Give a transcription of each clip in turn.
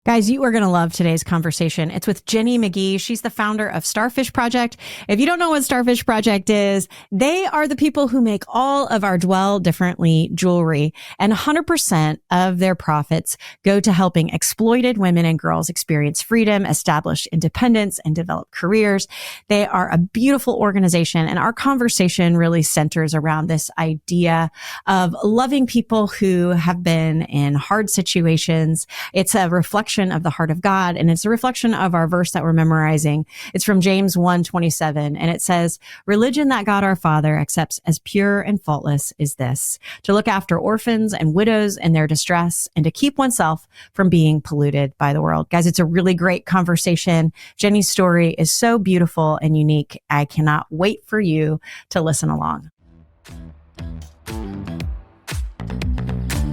Guys, you are going to love today's conversation. It's with Jenny McGee. She's the founder of Starfish Project. If you don't know what Starfish Project is, they are the people who make all of our Dwell Differently jewelry, and 100% of their profits go to helping exploited women and girls experience freedom, establish independence, and develop careers. They are a beautiful organization, and our conversation really centers around this idea of loving people who have been in hard situations. It's a reflection of the heart of God, and it's a reflection of our verse that we're memorizing. It's from James 1:27, and it says, "Religion that God our Father accepts as pure and faultless is this, to look after orphans and widows in their distress, and to keep oneself from being polluted by the world." Guys, it's a really great conversation. Jenny's story is so beautiful and unique. I cannot wait for you to listen along.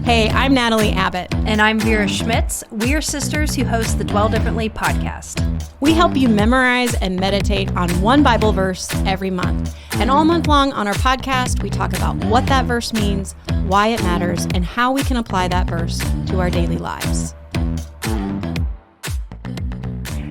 Hey, I'm Natalie Abbott. And I'm Vera Schmitz. We are sisters who host the Dwell Differently podcast. We help you memorize and meditate on one Bible verse every month. And all month long on our podcast, we talk about what that verse means, why it matters, and how we can apply that verse to our daily lives.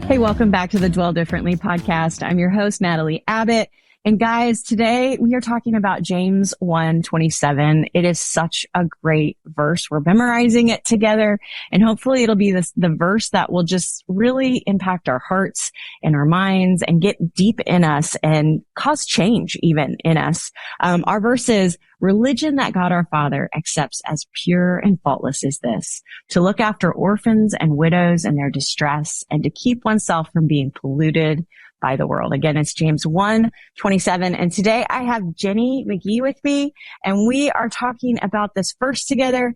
Hey, welcome back to the Dwell Differently podcast. I'm your host, Natalie Abbott. And guys, today we are talking about James 1:27. It is such a great verse. We're memorizing it together, and hopefully it'll be the verse that will just really impact our hearts and our minds and get deep in us and cause change even in us. Our verse is, "Religion that God our Father accepts as pure and faultless is this, to look after orphans and widows in their distress, and to keep oneself from being polluted by the world." Again, it's James 1:27. And today I have Jenny McGee with me, and we are talking about this verse together.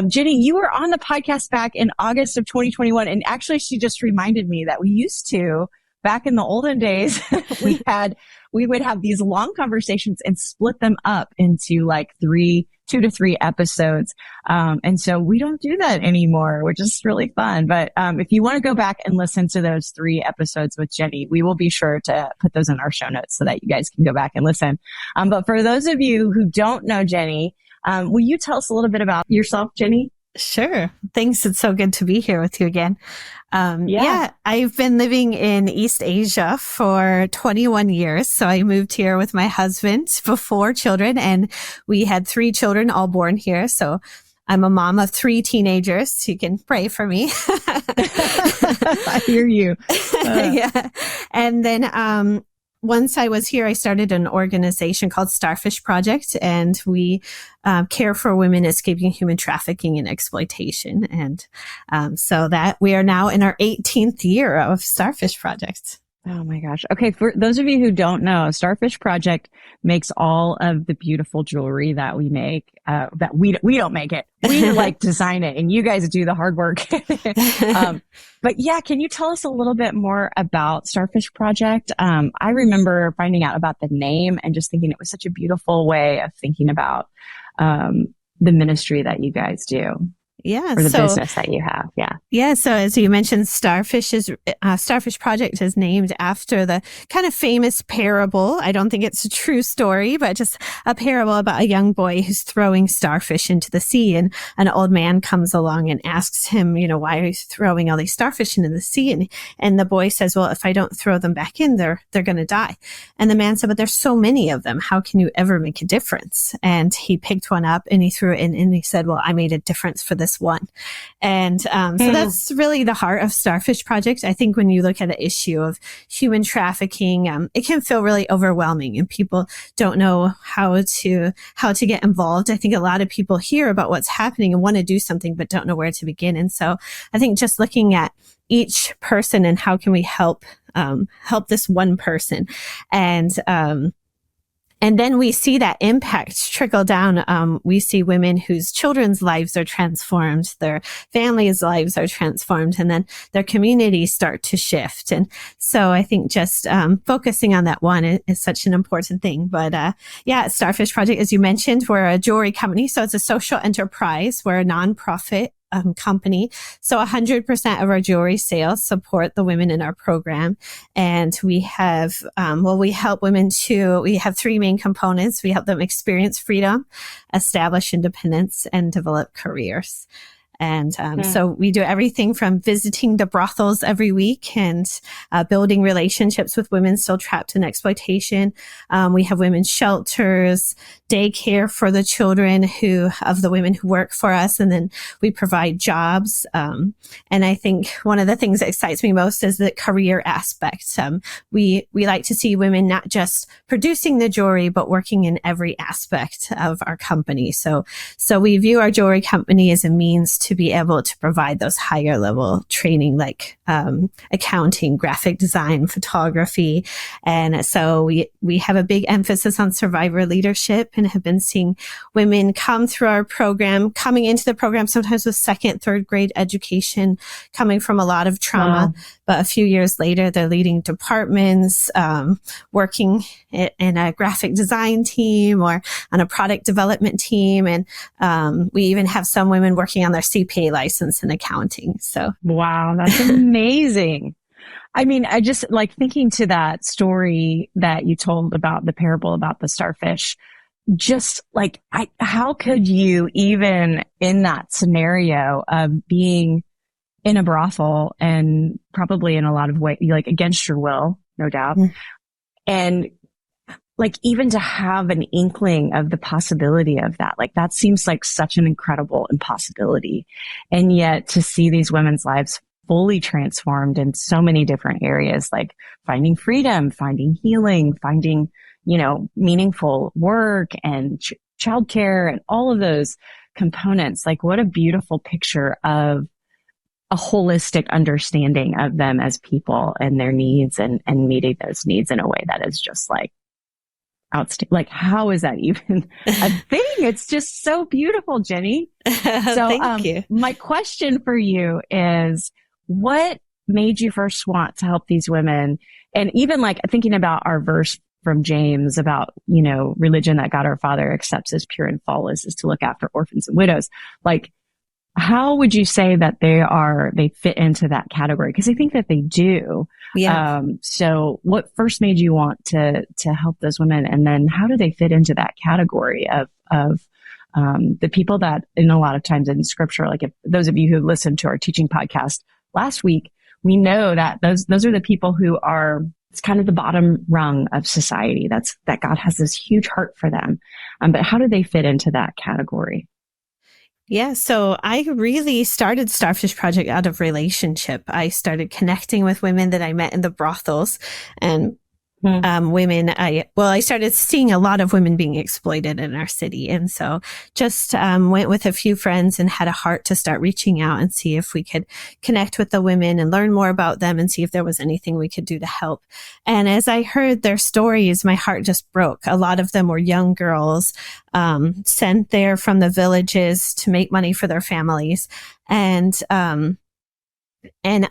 Jenny, you were on the podcast back in August of 2021. And actually she just reminded me that we used to, back in the olden days, we would have these long conversations and split them up into like 2 to 3 episodes. And so we don't do that anymore, which is really fun. But if you want to go back and listen to those 3 episodes with Jenny, we will be sure to put those in our show notes so that you guys can go back and listen. But for those of you who don't know Jenny, will you tell us a little bit about yourself, Jenny? Sure. Thanks. It's so good to be here with you again. I've been living in East Asia for 21 years. So I moved here with my husband before children, and we had 3 children all born here. So I'm a mom of 3 teenagers. You can pray for me. I hear you. Yeah. And then, once I was here, I started an organization called Starfish Project, and we care for women escaping human trafficking and exploitation. And so that we are now in our 18th year of Starfish Project. Oh my gosh. Okay. For those of you who don't know, Starfish Project makes all of the beautiful jewelry that we make, that we don't make it. We like design it, and you guys do the hard work. But yeah, can you tell us a little bit more about Starfish Project? I remember finding out about the name and just thinking it was such a beautiful way of thinking about, the ministry that you guys do. Yeah. Or the business that you have. Yeah. Yeah. So as you mentioned, Starfish Project is named after the kind of famous parable. I don't think it's a true story, but just a parable about a young boy who's throwing starfish into the sea. And an old man comes along and asks him, why are you throwing all these starfish into the sea? And the boy says, well, if I don't throw them back in, they're going to die. And the man said, but there's so many of them. How can you ever make a difference? And he picked one up and he threw it in, and he said, well, I made a difference for this one. And so that's really the heart of Starfish Project. I think when you look at the issue of human trafficking, it can feel really overwhelming, and people don't know how to get involved. I think a lot of people hear about what's happening and want to do something, but don't know where to begin. And so I think just looking at each person and how can we help this one person, and then we see that impact trickle down. We see women whose children's lives are transformed, their families' lives are transformed, and then their communities start to shift. And so I think just focusing on that one is such an important thing. But Starfish Project, as you mentioned, we're a jewelry company. So it's a social enterprise. We're a nonprofit company. So 100% of our jewelry sales support the women in our program. And we have, we help women we have 3 main components. We help them experience freedom, establish independence, and develop careers. And so we do everything from visiting the brothels every week and building relationships with women still trapped in exploitation. We have women's shelters, daycare for the children of the women who work for us, and then we provide jobs. And I think one of the things that excites me most is the career aspect. We like to see women not just producing the jewelry, but working in every aspect of our company. So we view our jewelry company as a means to be able to provide those higher level training like accounting, graphic design, photography. And so we have a big emphasis on survivor leadership and have been seeing women come through our program, coming into the program sometimes with second, third grade education, coming from a lot of trauma. Wow. But a few years later, they're leading departments, working in a graphic design team or on a product development team. And we even have some women working on their CPA license in accounting. So, wow, that's amazing. I mean, I just like thinking to that story that you told about the parable about the starfish, just like, how could you even in that scenario of being in a brothel and probably in a lot of ways, like against your will, no doubt. Mm. And like, even to have an inkling of the possibility of that, like that seems like such an incredible impossibility. And yet to see these women's lives fully transformed in so many different areas, like finding freedom, finding healing, finding, meaningful work and childcare and all of those components. Like, what a beautiful picture of a holistic understanding of them as people and their needs and meeting those needs in a way that is just like outstanding. Like, how is that even a thing? It's just so beautiful, Jenny. So Thank you. My question for you is, what made you first want to help these women? And even like thinking about our verse from James about, religion that God our Father accepts as pure and faultless is to look after orphans and widows. Like, how would you say that they fit into that category? Because I think that they do. Yeah. So what first made you want to help those women? And then how do they fit into that category of the people that, in a lot of times in scripture, like if those of you who listened to our teaching podcast last week, we know that those are the people who are, it's kind of the bottom rung of society. That God has this huge heart for them. But how do they fit into that category? Yeah, so I really started Starfish Project out of relationship. I started connecting with women that I met in the brothels and women. I started seeing a lot of women being exploited in our city. And so just went with a few friends and had a heart to start reaching out and see if we could connect with the women and learn more about them and see if there was anything we could do to help. And as I heard their stories, my heart just broke. A lot of them were young girls sent there from the villages to make money for their families. And a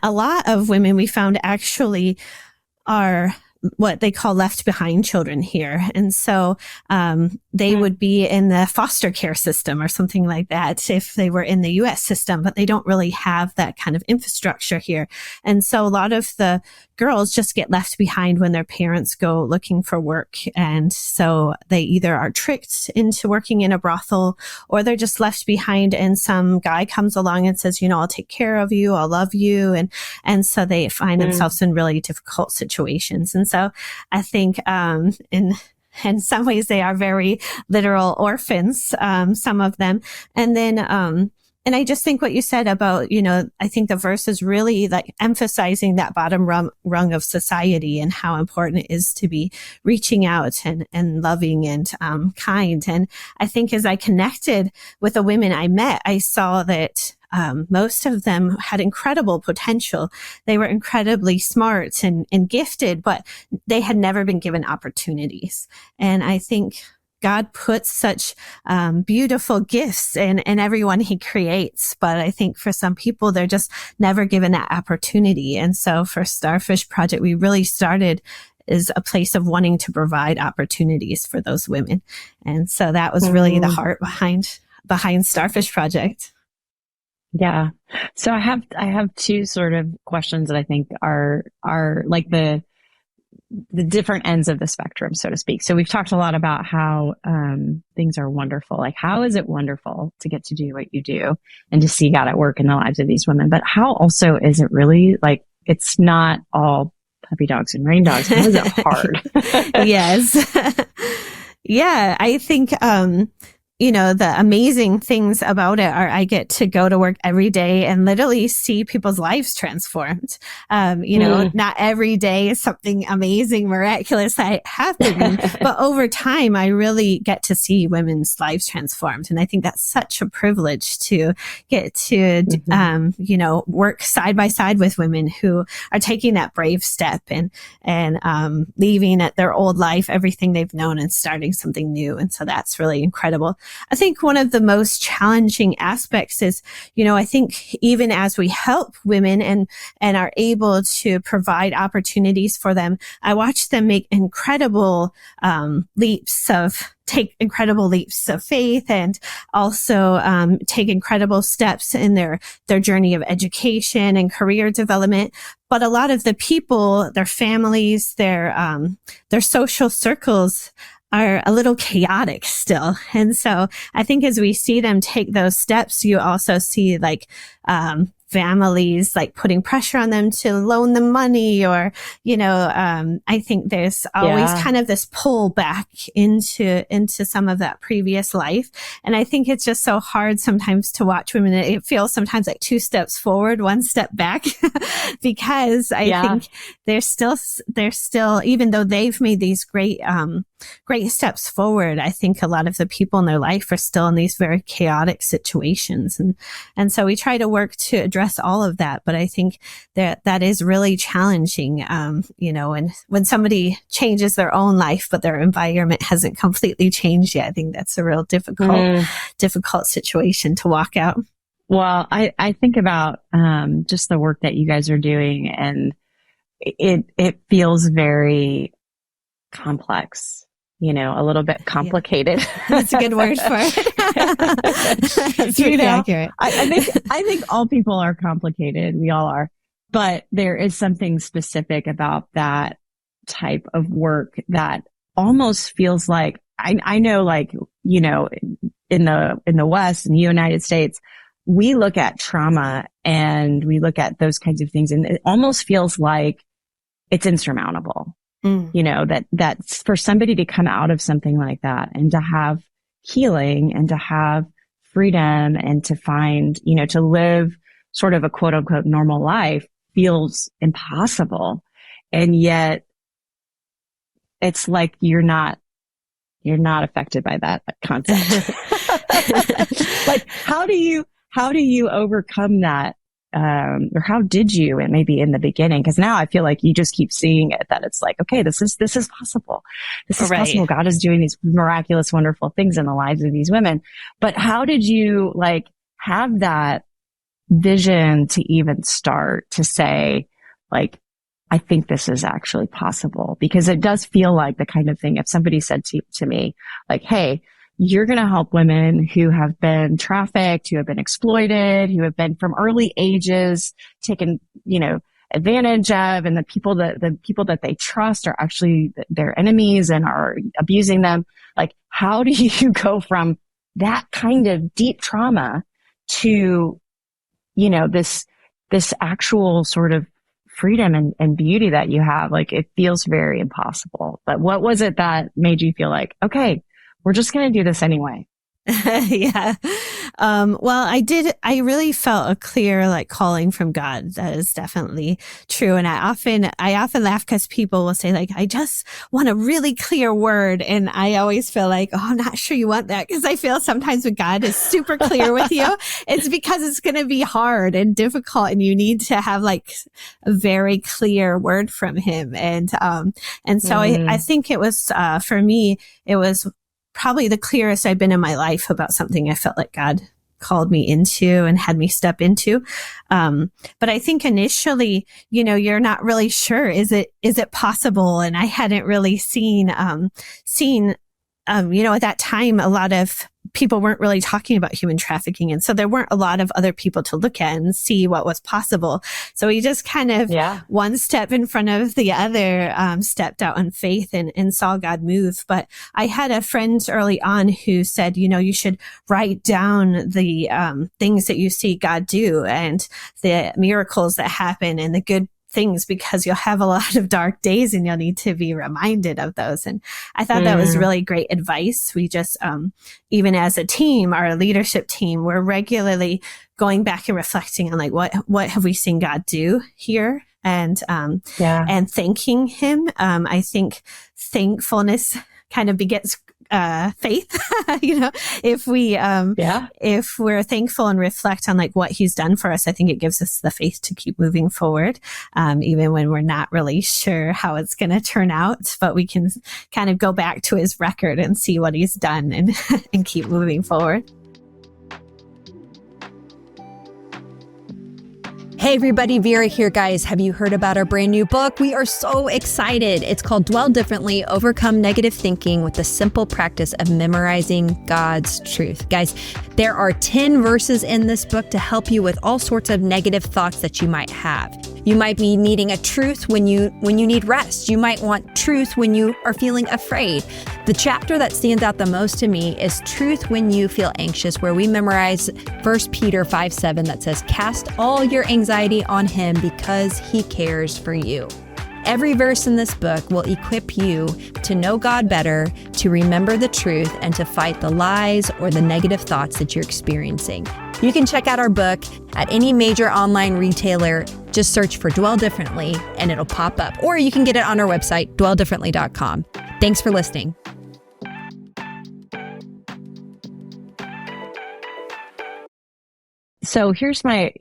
lot of women we found actually are what they call left behind children here. And so they would be in the foster care system or something like that if they were in the US system, but they don't really have that kind of infrastructure here. And so a lot of the girls just get left behind when their parents go looking for work. And so they either are tricked into working in a brothel or they're just left behind and some guy comes along and says, I'll take care of you, I'll love you. And so they find themselves in really difficult situations. And so I think in some ways they are very literal orphans, some of them. And then and I just think what you said about, I think the verse is really like emphasizing that bottom rung of society and how important it is to be reaching out and loving and kind. And I think as I connected with the women I met, I saw that most of them had incredible potential. They were incredibly smart and gifted, but they had never been given opportunities. And I think God puts such beautiful gifts in everyone he creates. But I think for some people, they're just never given that opportunity. And so for Starfish Project, we really started as a place of wanting to provide opportunities for those women. And so that was really the heart behind Starfish Project. Yeah. So I have two sort of questions that I think are like the different ends of the spectrum, so to speak. So we've talked a lot about how things are wonderful. Like, how is it wonderful to get to do what you do and to see God at work in the lives of these women? But how also is it really like, it's not all puppy dogs and rain dogs. How is it hard? Yes. Yeah, I think, the amazing things about it are I get to go to work every day and literally see people's lives transformed. Not every day is something amazing, miraculous that happening, but over time, I really get to see women's lives transformed. And I think that's such a privilege to get to, work side by side with women who are taking that brave step and leaving at their old life, everything they've known, and starting something new. And so that's really incredible. I think one of the most challenging aspects is, I think even as we help women and are able to provide opportunities for them, I watch them take incredible leaps of faith, and also take incredible steps in their journey of education and career development. But a lot of the people, their families, their social circles are a little chaotic still. And so I think as we see them take those steps, you also see families like putting pressure on them to loan them money, or, I think there's always kind of this pull back into some of that previous life. And I think it's just so hard sometimes to watch women. It feels sometimes like 2 steps forward, 1 step back, because I think they're still, even though they've made these great steps forward, I think a lot of the people in their life are still in these very chaotic situations. And so we try to work to address all of that. But I think that is really challenging, and when somebody changes their own life, but their environment hasn't completely changed yet, I think that's a real difficult situation to walk out. Well, I think about just the work that you guys are doing, and it feels very complex. A little bit complicated. Yeah. That's a good word for it. That's really accurate. I think all people are complicated. We all are. But there is something specific about that type of work that almost feels like, I know, like, in the West, in the United States, we look at trauma and we look at those kinds of things, and it almost feels like it's insurmountable. That's for somebody to come out of something like that and to have healing and to have freedom and to find, to live sort of a quote unquote normal life feels impossible. And yet it's like you're not affected by that concept. Like, how do you overcome that? Or how did you, and maybe in the beginning, because now I feel like you just keep seeing it, that it's like, okay, this is possible. This is possible. God is doing these miraculous, wonderful things in the lives of these women. But how did you have that vision to even start to say, I think this is actually possible? Because it does feel like the kind of thing, if somebody said to me, hey, you're going to help women who have been trafficked, who have been exploited, who have been from early ages taken, advantage of, and the people that they trust are actually their enemies and are abusing them. How do you go from that kind of deep trauma to, this actual sort of freedom and beauty that you have? It feels very impossible. But what was it that made you feel like, okay, we're just going to do this anyway? Yeah. Well, I really felt a clear calling from God. That is definitely true. And I often laugh because people will say I just want a really clear word. And I always feel like, I'm not sure you want that, because I feel sometimes when God is super clear with you, it's because it's going to be hard and difficult, and you need to have a very clear word from him. And so I think it was, for me, it was probably the clearest I've been in my life about something I felt like God called me into and had me step into. But I think initially, you're not really sure, is it possible? And I hadn't really seen at that time, a lot of people weren't really talking about human trafficking. And so there weren't a lot of other people to look at and see what was possible. So we just kind of one step in front of the other, stepped out in faith and saw God move. But I had a friend early on who said, you should write down the things that you see God do and the miracles that happen and the good things, because you'll have a lot of dark days and you'll need to be reminded of those. And I thought that was really great advice. We just, even as a team, our leadership team, we're regularly going back and reflecting on like, what have we seen God do here? And thanking him. I think thankfulness kind of begets faith. If we're thankful and reflect on like what he's done for us, I think it gives us the faith to keep moving forward, even when we're not really sure how it's going to turn out, but we can kind of go back to his record and see what he's done and keep moving forward. Hey everybody, Vera here, guys. Have you heard about our brand new book? We are so excited. It's called Dwell Differently, Overcome Negative Thinking with the Simple Practice of Memorizing God's Truth. Guys, there are 10 verses in this book to help you with all sorts of negative thoughts that you might have. You might be needing a truth when you need rest. You might want truth when you are feeling afraid. The chapter that stands out the most to me is Truth When You Feel Anxious, where we memorize 1 Peter 5:7 that says, "Cast all your anxiety on him because he cares for you." Every verse in this book will equip you to know God better, to remember the truth, and to fight the lies or the negative thoughts that you're experiencing. You can check out our book at any major online retailer. Just search for Dwell Differently and it'll pop up. Or you can get it on our website, dwelldifferently.com. Thanks for listening. So here's my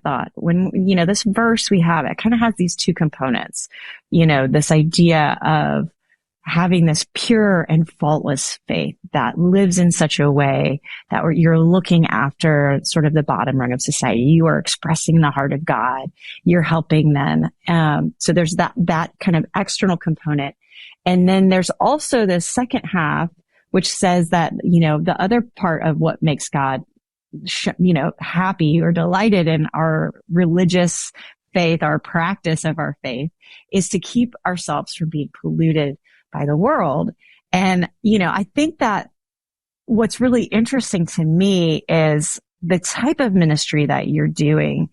thought. When, this verse we have, it kind of has these two components, this idea of having this pure and faultless faith that lives in such a way that you're looking after sort of the bottom rung of society. You are expressing the heart of God. You're helping them. So there's that kind of external component. And then there's also this second half, which says that, the other part of what makes God happy or delighted in our religious faith, our practice of our faith, is to keep ourselves from being polluted by the world. And, I think that what's really interesting to me is the type of ministry that you're doing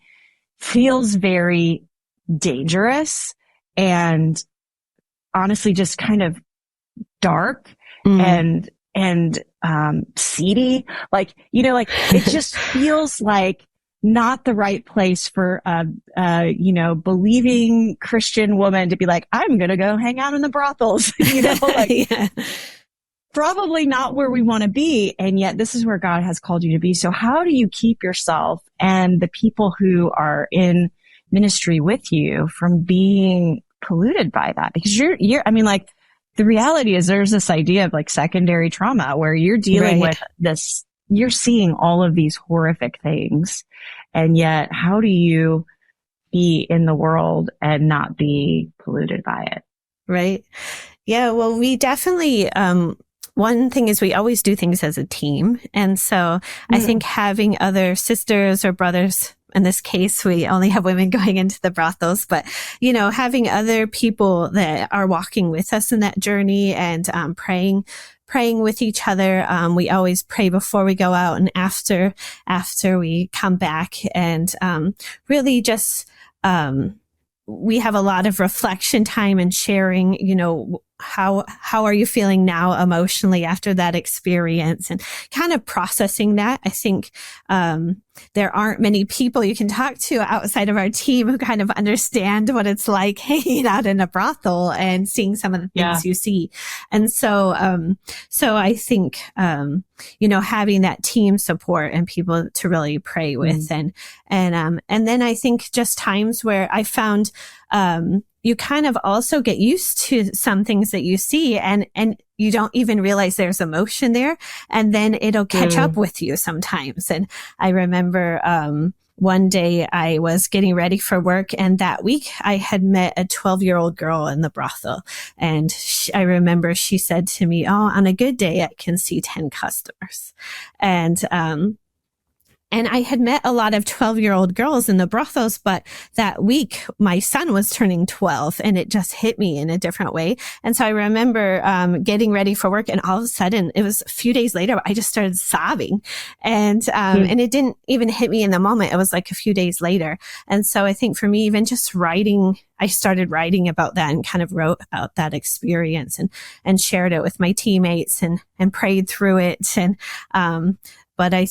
feels very dangerous and honestly just kind of dark and seedy. It just feels like not the right place for believing Christian woman to be like, I'm going to go hang out in the brothels, Probably not where we want to be. And yet this is where God has called you to be. So how do you keep yourself and the people who are in ministry with you from being polluted by that? Because the reality is there's this idea of like secondary trauma where you're dealing with this, you're seeing all of these horrific things. And yet how do you be in the world and not be polluted by it? Right. Yeah. Well, we definitely, one thing is we always do things as a team. And so I think having other sisters or brothers, in this case, we only have women going into the brothels, but, having other people that are walking with us in that journey and praying with each other. We always pray before we go out and after we come back, and really just we have a lot of reflection time and sharing, how are you feeling now emotionally after that experience, and kind of processing that. I think there aren't many people you can talk to outside of our team who kind of understand what it's like hanging out in a brothel and seeing some of the things you see. And so I think, having that team support and people to really pray with, and then I think just times where I found, you kind of also get used to some things that you see, and you don't even realize there's emotion there, and then it'll catch up with you sometimes. And I remember one day I was getting ready for work, and that week I had met a 12-year-old girl in the brothel. And I remember she said to me, "Oh, on a good day, I can see 10 customers." And I had met a lot of 12-year-old girls in the brothels, but that week my son was turning 12, and it just hit me in a different way. And so I remember getting ready for work, and all of a sudden, it was a few days later, I just started sobbing. And it didn't even hit me in the moment. It was like a few days later. And so I think for me, even just writing, I started writing about that and kind of wrote about that experience and shared it with my teammates and prayed through it. And but I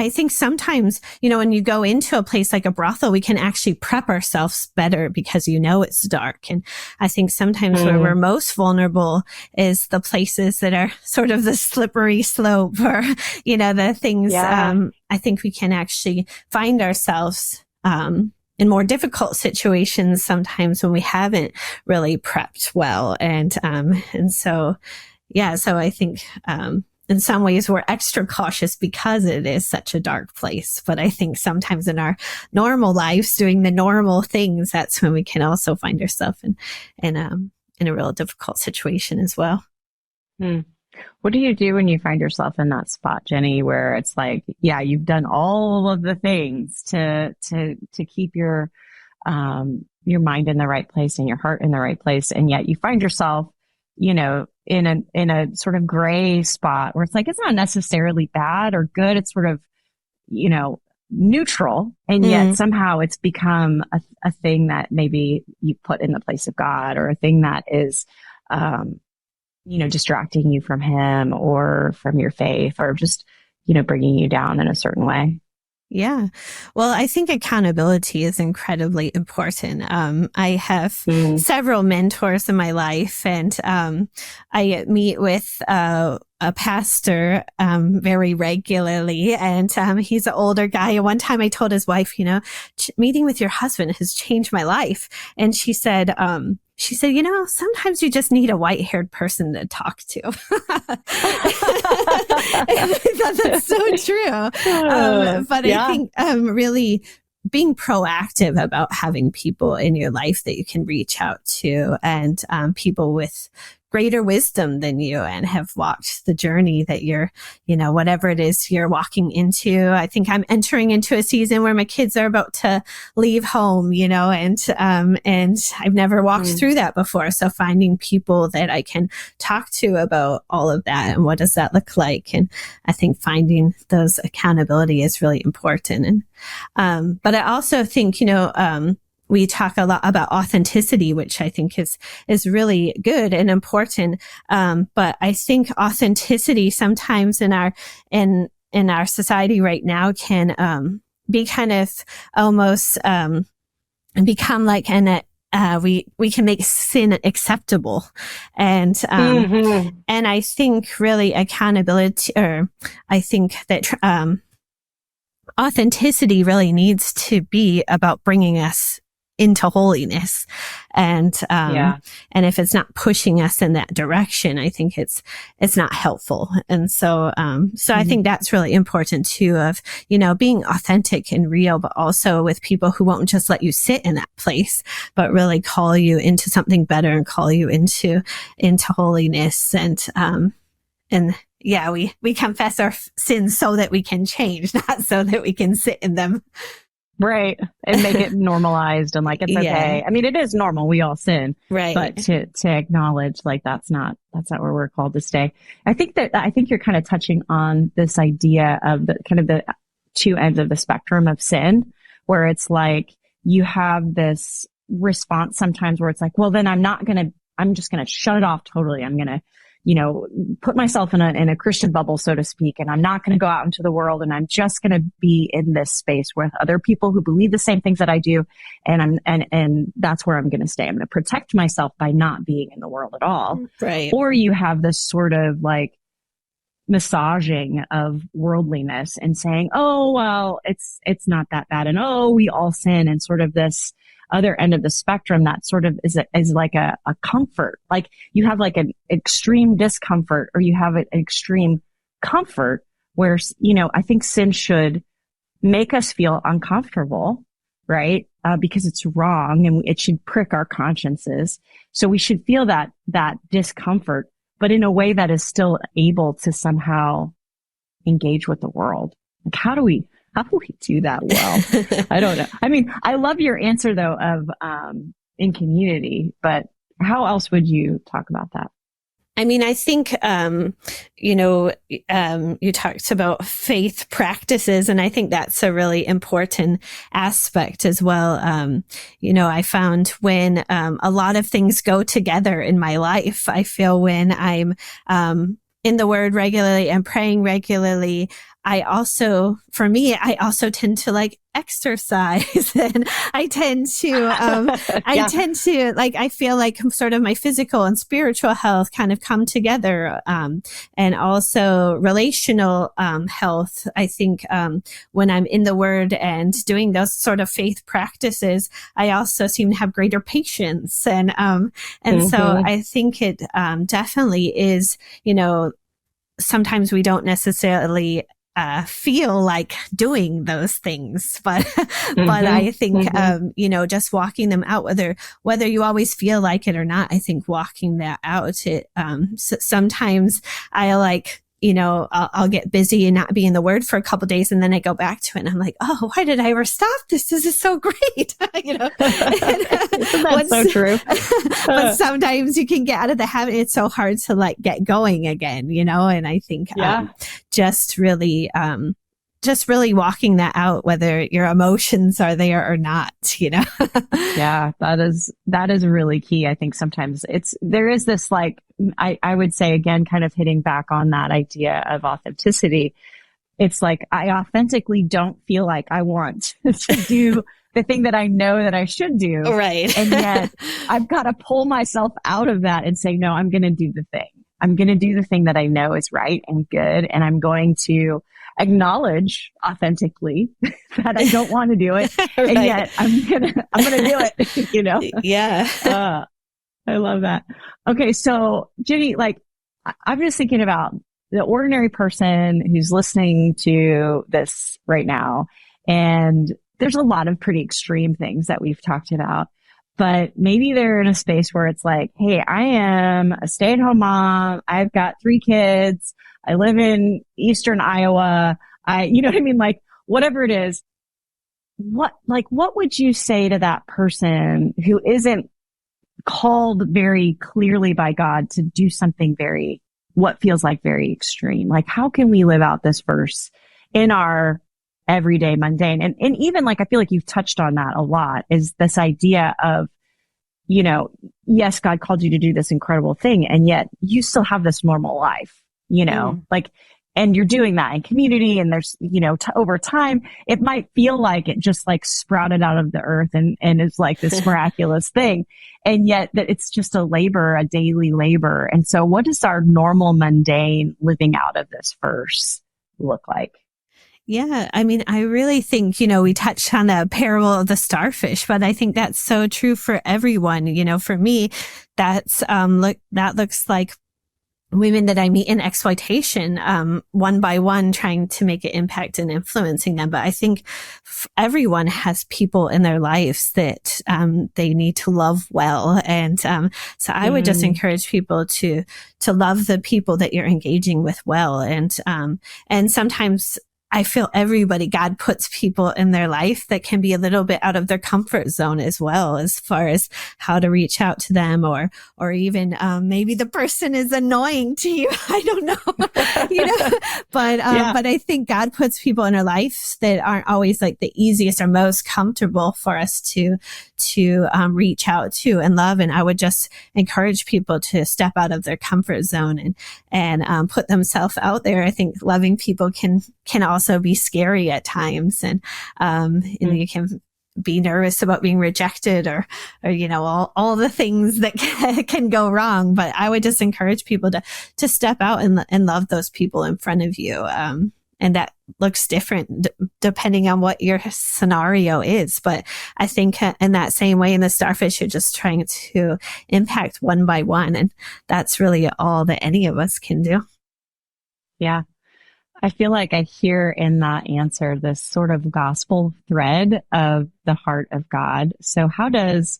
think sometimes, when you go into a place like a brothel, we can actually prep ourselves better because it's dark. And I think sometimes where we're most vulnerable is the places that are sort of the slippery slope or, the things, I think we can actually find ourselves, in more difficult situations sometimes when we haven't really prepped well. And so I think, in some ways, we're extra cautious because it is such a dark place. But I think sometimes in our normal lives, doing the normal things, that's when we can also find ourselves in a real difficult situation as well. What do you do when you find yourself in that spot, Jenny, where it's like, you've done all of the things to keep your mind in the right place and your heart in the right place, and yet you find yourself, in a sort of gray spot where it's like, it's not necessarily bad or good. It's sort of, neutral. And yet somehow it's become a thing that maybe you put in the place of God, or a thing that is, distracting you from him or from your faith, or just, bringing you down in a certain way. Yeah. Well, I think accountability is incredibly important. I have several mentors in my life, and I meet with a pastor very regularly, and he's an older guy. And one time I told his wife, meeting with your husband has changed my life. And she said, sometimes you just need a white-haired person to talk to. And I thought that's so true. But I think really being proactive about having people in your life that you can reach out to, and people with greater wisdom than you and have walked the journey that you're, whatever it is you're walking into. I think I'm entering into a season where my kids are about to leave home, and I've never walked through that before. So finding people that I can talk to about all of that and what does that look like. And I think finding those accountability is really important. And, but I also think, we talk a lot about authenticity, which I think is really good and important. But I think authenticity sometimes in our society right now can be kind of almost become like we can make sin acceptable. And and I think really accountability, or I think that authenticity really needs to be about bringing us into holiness. And if it's not pushing us in that direction, I think it's not helpful. And so I think that's really important too, of, being authentic and real, but also with people who won't just let you sit in that place, but really call you into something better and call you into holiness. And we confess our sins so that we can change, not so that we can sit in them. Right. And make it normalized and like, it's okay. I mean, it is normal. We all sin. Right. But to acknowledge like, that's not where we're called to stay. I think you're kind of touching on this idea of the kind of the two ends of the spectrum of sin, where it's like, you have this response sometimes where it's like, well, then I'm just going to shut it off totally. I'm going to, put myself in a Christian bubble, so to speak, and I'm not going to go out into the world, and I'm just going to be in this space with other people who believe the same things that I do. And that's where I'm going to stay. I'm going to protect myself by not being in the world at all. Right. Or you have this sort of like massaging of worldliness and saying, oh, well, it's not that bad. And oh, we all sin, and sort of this other end of the spectrum that sort of is like a comfort. Like you have like an extreme discomfort, or you have an extreme comfort where, I think sin should make us feel uncomfortable, right? Because it's wrong and it should prick our consciences. So we should feel that discomfort, but in a way that is still able to somehow engage with the world. Like, how do we do that well? I don't know. I mean, I love your answer though of, in community, but how else would you talk about that? I mean, I think, you talked about faith practices, and I think that's a really important aspect as well. I found when a lot of things go together in my life, I feel when I'm in the Word regularly and praying regularly, I also tend to like exercise and I tend to, I feel like sort of my physical and spiritual health kind of come together. And also relational, health. I think, when I'm in the Word and doing those sort of faith practices, I also seem to have greater patience. And so I think it, definitely is, sometimes we don't necessarily feel like doing those things, but I think just walking them out, whether you always feel like it or not, I think walking that out, it sometimes I I'll get busy and not be in the Word for a couple of days, and then I go back to it and I'm like, oh, why did I ever stop this? This is so great. That's so true. But sometimes you can get out of the habit. It's so hard to like get going again, and I think just really walking that out, whether your emotions are there or not, Yeah, that is really key. I think sometimes there is this like, I would say again, kind of hitting back on that idea of authenticity. It's like, I authentically don't feel like I want to do the thing that I know that I should do. Right. And yet I've got to pull myself out of that and say, no, I'm going to do the thing. I'm going to do the thing that I know is right and good. And I'm going to acknowledge authentically that I don't want to do it. Right. And yet I'm going to do it, Yeah. I love that. Okay. So Jenny, like, I'm just thinking about the ordinary person who's listening to this right now. And there's a lot of pretty extreme things that we've talked about, but maybe they're in a space where it's like, hey, I am a stay-at-home mom. I've got 3 kids. I live in Eastern Iowa. You know what I mean? Like, whatever it is, what would you say to that person who isn't called very clearly by God to do something what feels like very extreme? Like, how can we live out this verse in our everyday mundane? And even like, I feel like you've touched on that a lot, is this idea of, yes, God called you to do this incredible thing, and yet you still have this normal life, like, and you're doing that in community, and there's, over time, it might feel like it just like sprouted out of the earth and is like this miraculous thing. And yet that it's just a daily labor. And so what does our normal mundane living out of this verse look like? Yeah. I mean, I really think, we touched on the parable of the starfish, but I think that's so true for everyone. For me, that looks like women that I meet in exploitation, one by one, trying to make an impact and influencing them. But I think everyone has people in their lives that they need to love well. And so I would just encourage people to love the people that you're engaging with well. And sometimes I feel God puts people in their life that can be a little bit out of their comfort zone as well, as far as how to reach out to them, or even, maybe the person is annoying to you. I don't know, but I think God puts people in our life that aren't always like the easiest or most comfortable for us to reach out to and love. And I would just encourage people to step out of their comfort zone and put themselves out there. I think loving people can also be scary at times, and you can be nervous about being rejected or all the things that can go wrong. But I would just encourage people to step out and love those people in front of you. And that looks different depending on what your scenario is. But I think in that same way, in the starfish, you're just trying to impact one by one. And that's really all that any of us can do. Yeah. I feel like I hear in that answer this sort of gospel thread of the heart of God. So how does,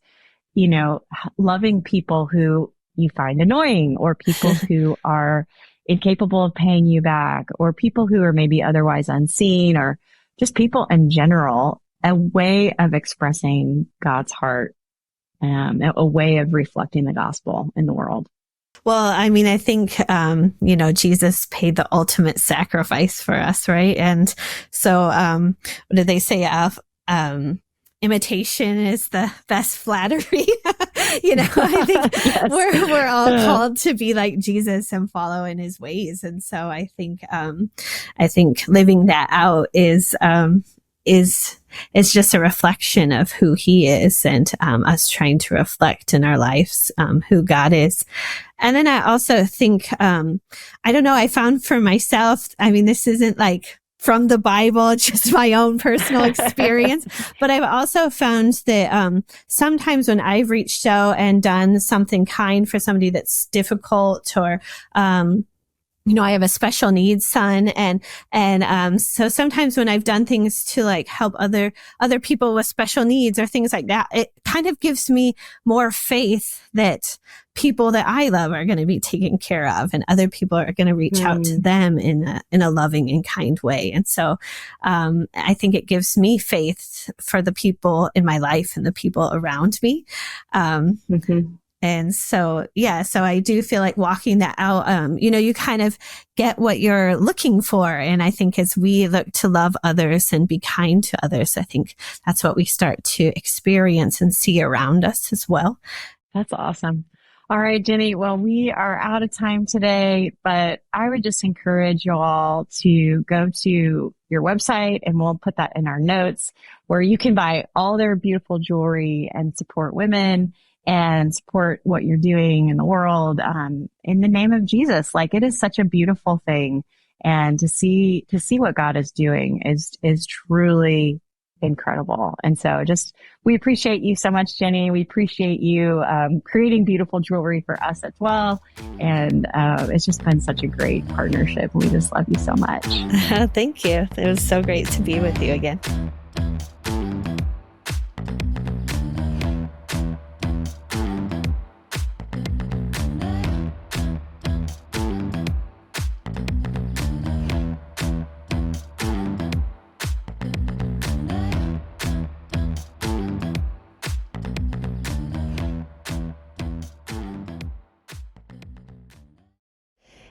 loving people who you find annoying, or people who are incapable of paying you back, or people who are maybe otherwise unseen, or just people in general, a way of expressing God's heart, a way of reflecting the gospel in the world? Well, I mean, I think, Jesus paid the ultimate sacrifice for us, right? And so, what did they say? Imitation is the best flattery. I think Yes. we're all called to be like Jesus and follow in his ways. And so I think living that out is just a reflection of who he is, and us trying to reflect in our lives who God is. And then I also think, I don't know, I found for myself, I mean, this isn't like from the Bible, just my own personal experience, but I've also found that sometimes when I've reached out and done something kind for somebody that's difficult, or I have a special needs son, and so sometimes when I've done things to like help other people with special needs or things like that, it kind of gives me more faith that people that I love are going to be taken care of, and other people are going to reach out to them in a loving and kind way. And so I think it gives me faith for the people in my life and the people around me. And so, so I do feel like walking that out, you kind of get what you're looking for. And I think as we look to love others and be kind to others, I think that's what we start to experience and see around us as well. That's awesome. All right, Jenny. Well, we are out of time today, but I would just encourage you all to go to your website, and we'll put that in our notes, where you can buy all their beautiful jewelry and support women and support what you're doing in the world, in the name of Jesus. Like, it is such a beautiful thing. And to see what God is doing is truly incredible. And so we appreciate you so much, Jenny. We appreciate you, creating beautiful jewelry for us as well. And, it's just been such a great partnership. We just love you so much. Thank you. It was so great to be with you again.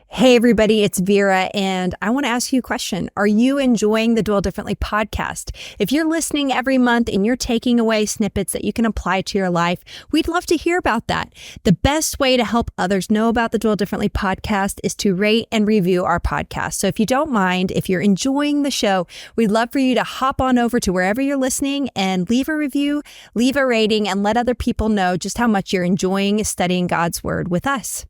Hey, everybody, it's Vera, and I want to ask you a question. Are you enjoying the Dwell Differently podcast? If you're listening every month and you're taking away snippets that you can apply to your life, we'd love to hear about that. The best way to help others know about the Dwell Differently podcast is to rate and review our podcast. So if you don't mind, if you're enjoying the show, we'd love for you to hop on over to wherever you're listening and leave a review, leave a rating, and let other people know just how much you're enjoying studying God's Word with us.